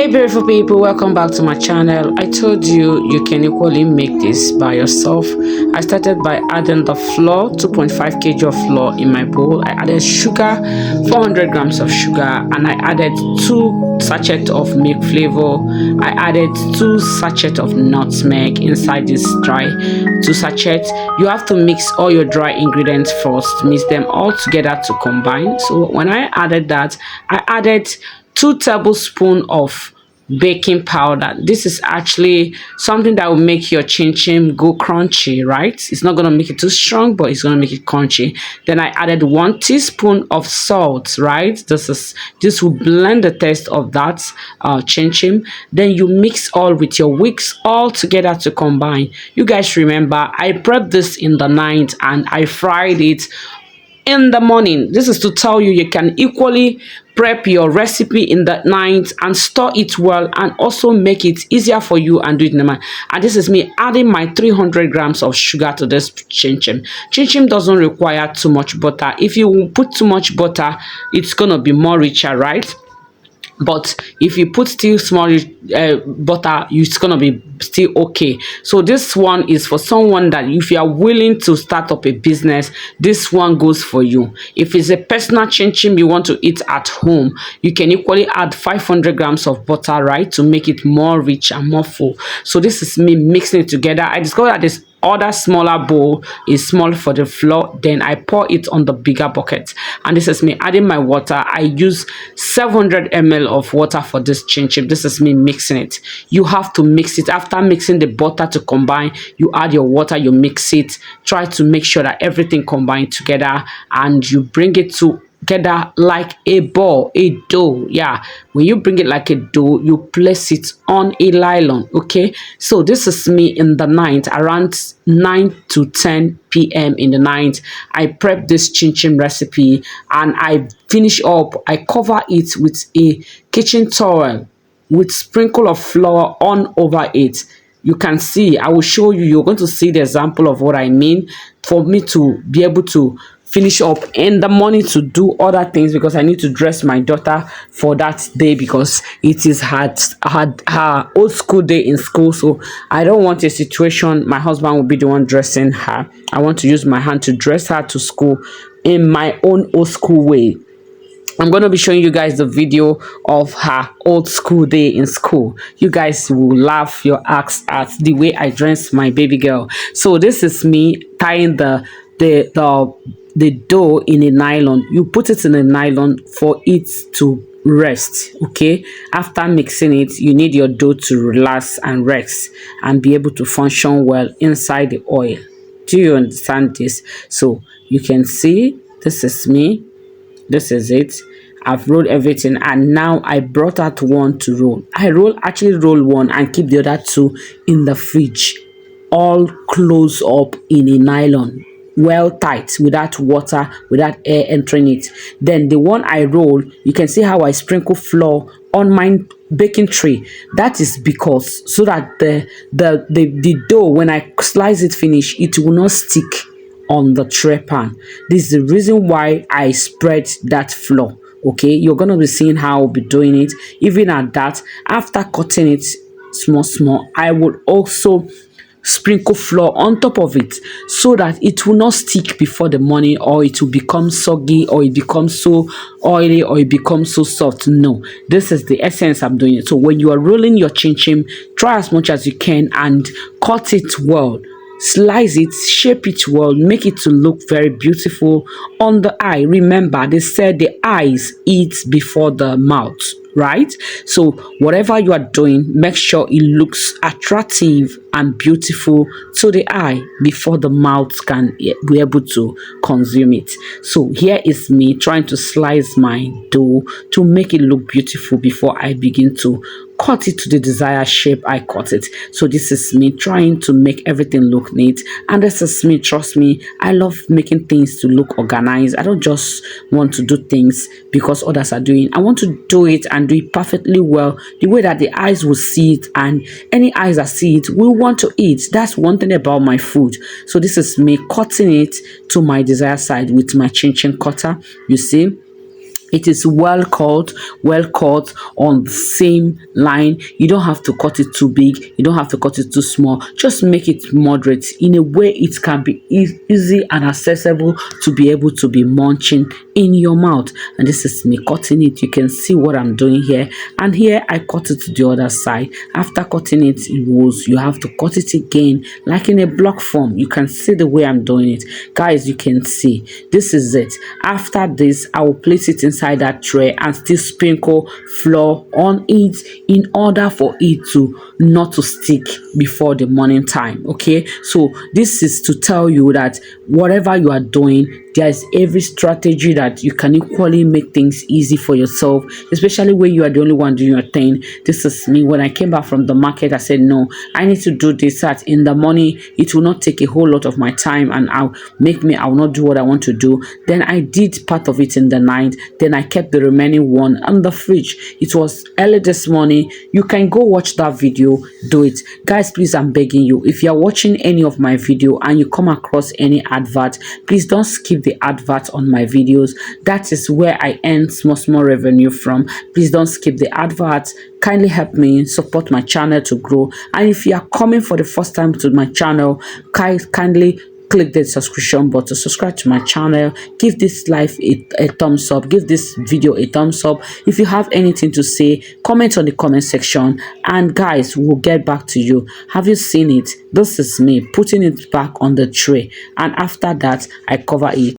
Hey beautiful people, welcome back to my channel. I told you you can equally make this by yourself. I started by adding the flour, 2.5 kg of flour in my bowl. I added sugar, 400 grams of sugar, and I added 2 sachets of milk flavor. I added 2 sachets of nutmeg inside this dry 2 sachets. You have to mix all your dry ingredients first, mix them all together to combine. So when I added that, I added 2 tablespoons of baking powder. This is actually something that will make your chin chin go crunchy, right? It's not going to make it too strong, but it's going to make it crunchy. Then I added 1 teaspoon of salt, right? This will blend the taste of that chin chin. Then you mix all with your wicks all together to combine. You guys remember I prepped this in the night and I fried it in the morning. This is to tell you you can equally prep your recipe in the night and store it well, and also make it easier for you and do it in the morning. And this is me adding my 300 grams of sugar to this chin chin. Chin chin doesn't require too much butter. If you put too much butter, it's gonna be more richer, right? But if you put still small butter, it's gonna be still okay. So this one is for someone that if you are willing to start up a business, this one goes for you. If it's a personal chin chin you want to eat at home, you can equally add 500 grams of butter, right, to make it more rich and more full. So this is me mixing it together. I discovered that this other smaller bowl is small for the flour. Then I pour it on the bigger bucket, and this is me adding my water. I use 700 ml of water for this chin chin. This is me mixing it. You have to mix it. After mixing the butter to combine, you add your water, you mix it. Try to make sure that everything combined together, and you bring it together like a ball, a dough. Yeah, when you bring it like a dough, you place it on a nylon. Okay, so this is me in the night, around 9 to 10 p.m. in the night. I prep this chin chin recipe and I finish up. I cover it with a kitchen towel with sprinkle of flour on over it. You can see, I will show you, you're going to see the example of what I mean, for me to be able to finish up in the morning to do other things, because I need to dress my daughter for that day, because it is her old school day in school. So I don't want a situation my husband will be the one dressing her. I want to use my hand to dress her to school in my own old school way. I'm going to be showing you guys the video of her old school day in school. You guys will laugh your ass at the way I dress my baby girl. So this is me tying the dough in a nylon. You put it in a nylon for it to rest. Okay, after mixing it, you need your dough to relax and rest and be able to function well inside the oil. Do you understand this? So you can see, this is me, this is it. I've rolled everything, and now I brought out one to roll. I actually roll one and keep the other 2 in the fridge, all close up in a nylon, well tight, without water, without air entering it. Then the one I roll, you can see how I sprinkle flour on my baking tray. That is because so that the dough, when I slice it finish, it will not stick on the tray pan. This is the reason why I spread that flour. Okay, you're gonna be seeing how I'll be doing it. Even at that, after cutting it small, I would also sprinkle flour on top of it, so that it will not stick before the morning, or it will become soggy, or it becomes so oily, or it becomes so soft. No, this is the essence I'm doing it. So when you are rolling your chin chin, try as much as you can and cut it well. Slice it, shape it well, make it to look very beautiful on the eye. Remember, they said the eyes eat before the mouth, right? So whatever you are doing, make sure it looks attractive and beautiful to the eye before the mouth can be able to consume it. So here is me trying to slice my dough to make it look beautiful before I begin to cut it to the desired shape I cut it. So this is me trying to make everything look neat, and this is me, trust me, I love making things to look organized. I don't just want to do things because others are doing. I want to do it and do it perfectly well, the way that the eyes will see it, and any eyes that see it will want to eat. That's one thing about my food. So this is me cutting it to my desired side with my chin chin cutter. You see, It is well cut on the same line. You don't have to cut it too big. You don't have to cut it too small. Just make it moderate in a way it can be easy and accessible to be able to be munching in your mouth. And this is me cutting it. You can see what I'm doing here. And here I cut it to the other side. After cutting it, you have to cut it again like in a block form. You can see the way I'm doing it. Guys, you can see this is it. After this, I will place it inside that tray and still sprinkle flour on it in order for it to not to stick before the morning time. Okay, so this is to tell you that whatever you are doing, there is every strategy that you can equally make things easy for yourself, especially when you are the only one doing your thing. This is me. When I came back from the market, I said, no, I need to do this at in the morning. It will not take a whole lot of my time and I will not do what I want to do. Then I did part of it in the night. Then I kept the remaining one on the fridge. It was early this morning. You can go watch that video. Do it. Guys, please, I'm begging you. If you're watching any of my video and you come across any advert, please don't skip the advert on my videos. That is where I earn small revenue from. Please don't skip the advert. Kindly help me support my channel to grow. And if you are coming for the first time to my channel, kindly click the subscription button, subscribe to my channel, give this live a thumbs up, give this video a thumbs up. If you have anything to say, comment on the comment section, and guys, we'll get back to you. Have you seen it? This is me putting it back on the tray, and after that I cover it.